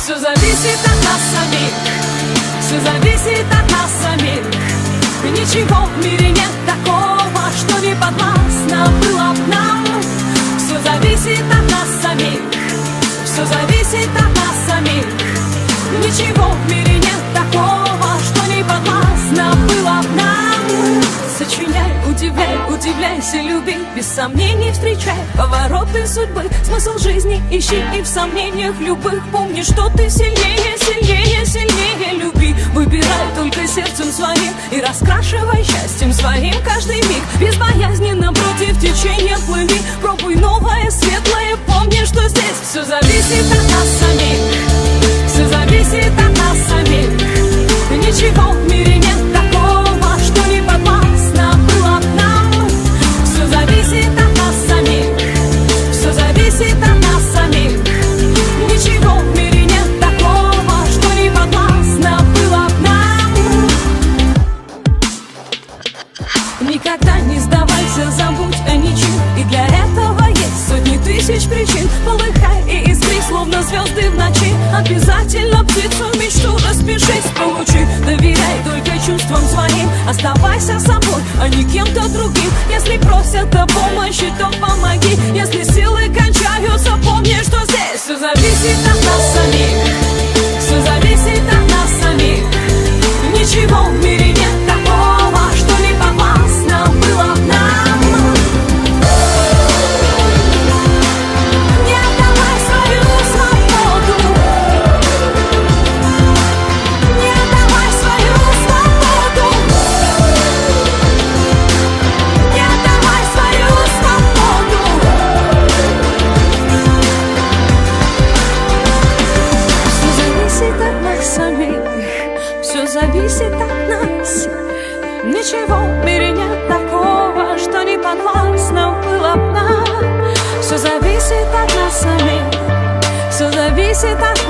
Все зависит от нас самих, все зависит от нас самих. Ничего в мире нет такого, что не подвластно было б нам. Все зависит от нас самих, все зависит от нас самих. Ничего в мире нет такого, что не подвластно было б нам. Сочиняй, удивляй, удивляйся, люби, без сомнений встречай повороты судьбы. Смысл жизни ищи и в сомнениях любых помни, что ты сильнее, сильнее, сильнее. Люби, выбирай только сердцем своим и раскрашивай счастьем своим каждый миг. Безбоязненно против течения плыви, пробуй новое, светлое, помни, что здесь все зависит от нас самих, все зависит от нас самих. Ничего в мире нет такого, что не подвластно было б нам. Все зависит от нас самих, все зависит от нас самих. Ничего в мире нет такого, что не подвластно было б нам. Никогда не сдавайся, забудь о ничем, и для этого есть сотни тысяч причин. Полыхай и искри, словно звезды в ночи. Обязательно птицу мечту распишись, получи. Доверяй только чувствам своим, оставайся собой, а не кем-то другим. Если просят о помощи, то помоги. Если силы кончаются, помни, что здесь все зависит от нас самих, все зависит от нас самих. Ничего в мире нет такого, что не подвластно было б нам. Не отдавай свою свободу, не отдавай свою свободу, не отдавай свою свободу. Все зависит от нас самих, все зависит от нас. Ничего в мире нет такого, что не подвластно было б нам. Все зависит от нас самих, все зависит от